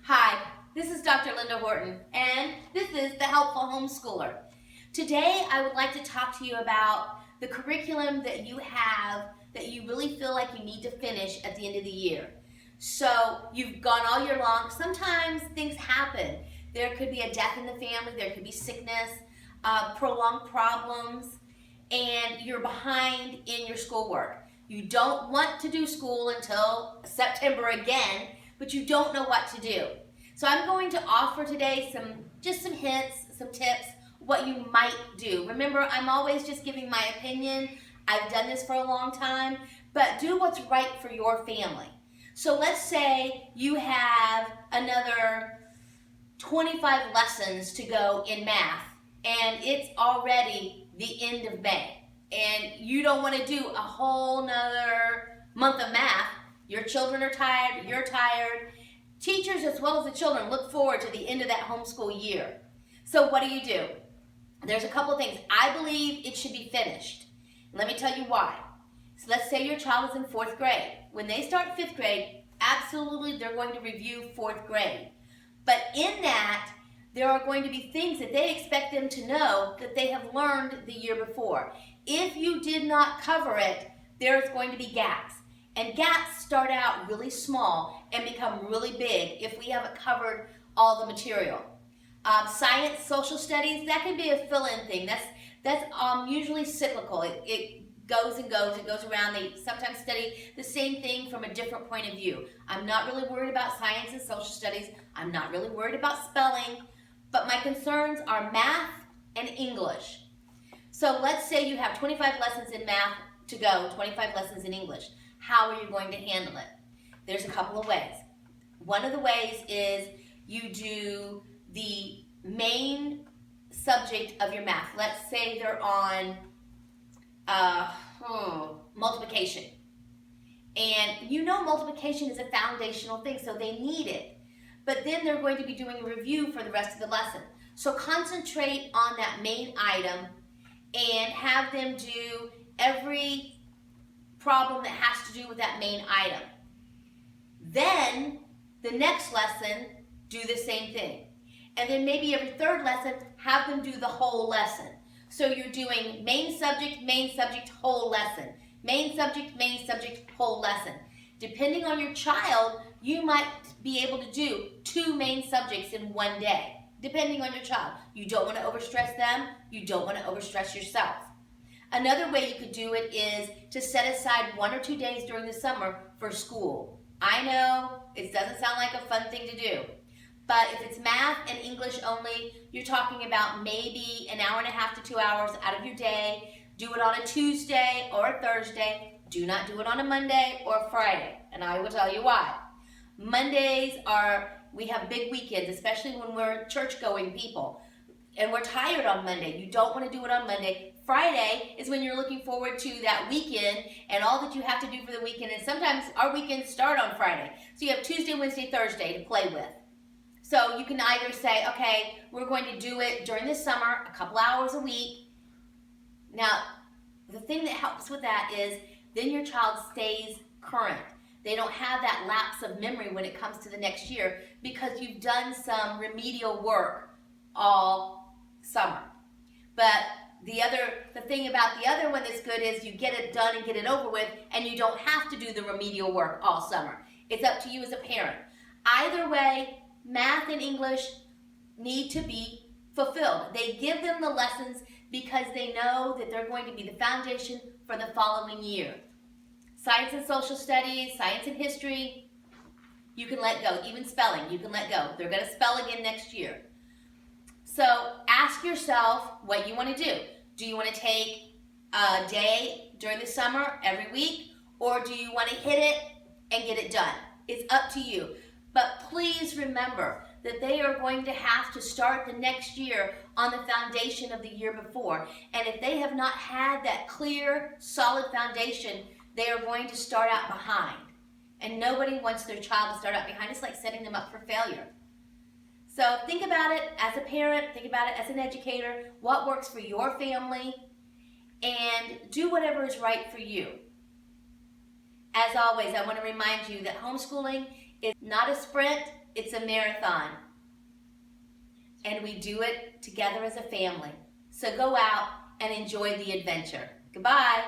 Hi, this is Dr. Linda Horton, and this is the Helpful Homeschooler. Today, I would like to talk to you about the curriculum that you have that you really feel like you need to finish at the end of the year. So, you've gone all year long. Sometimes things happen. There could be a death in the family, there could be sickness, prolonged problems, and you're behind in your schoolwork. You don't want to do school until September again, but you don't know what to do. So I'm going to offer today some hints, some tips, what you might do. Remember, I'm always just giving my opinion. I've done this for a long time, but do what's right for your family. So let's say you have another 25 lessons to go in math, and it's already the end of May, and you don't want to do a whole nother month of math. Your children are tired, you're tired. Teachers as well as the children look forward to the end of that homeschool year. So what do? There's a couple of things. I believe it should be finished. Let me tell you why. So let's say your child is in 4th grade. When they start 5th grade, absolutely they're going to review 4th grade. But in that, there are going to be things that they expect them to know that they have learned the year before. If you did not cover it, there's going to be gaps. And gaps start out really small and become really big if we haven't covered all the material. Science, social studies, that can be a fill-in thing. That's usually cyclical. It goes and goes. It goes around. They sometimes study the same thing from a different point of view. I'm not really worried about science and social studies. I'm not really worried about spelling. But my concerns are math and English. So let's say you have 25 lessons in math to go, 25 lessons in English. How are you going to handle it? There's a couple of ways. One of the ways is you do the main subject of your math. Let's say they're on multiplication. And you know multiplication is a foundational thing, so they need it. But then they're going to be doing a review for the rest of the lesson. So concentrate on that main item and have them do every problem that has to do with that main item. Then, the next lesson, do the same thing. And then maybe every 3rd lesson, have them do the whole lesson. So you're doing main subject, whole lesson. Main subject, whole lesson. Depending on your child, you might be able to do 2 main subjects in one day. Depending on your child. You don't want to overstress them. You don't want to overstress yourself. Another way you could do it is to set aside 1 or 2 days during the summer for school. I know it doesn't sound like a fun thing to do, but if it's math and English only, you're talking about maybe an hour and a half to 2 hours out of your day. Do it on a Tuesday or a Thursday. Do not do it on a Monday or a Friday, and I will tell you why. Mondays we have big weekends, especially when we're church-going people. And we're tired on Monday. You don't want to do it on Monday. Friday is when you're looking forward to that weekend and all that you have to do for the weekend. And sometimes our weekends start on Friday. So you have Tuesday, Wednesday, Thursday to play with. So you can either say, okay, we're going to do it during the summer, a couple hours a week. Now, the thing that helps with that is then your child stays current. They don't have that lapse of memory when it comes to the next year because you've done some remedial work all summer. But the thing about the other one that's good is you get it done and get it over with, and you don't have to do the remedial work all summer. It's up to you as a parent. Either way, math and English need to be fulfilled. They give them the lessons because they know that they're going to be the foundation for the following year. Science and social studies, science and history, you can let go. Even spelling, you can let go. They're going to spell again next year. So ask yourself what you want to do. Do you want to take a day during the summer every week, or do you want to hit it and get it done? It's up to you. But please remember that they are going to have to start the next year on the foundation of the year before. And if they have not had that clear, solid foundation, they are going to start out behind. And nobody wants their child to start out behind. It's like setting them up for failure. So think about it as a parent, think about it as an educator, what works for your family, and do whatever is right for you. As always, I want to remind you that homeschooling is not a sprint, It's a marathon. And we do it together as a family. So go out and enjoy the adventure. Goodbye.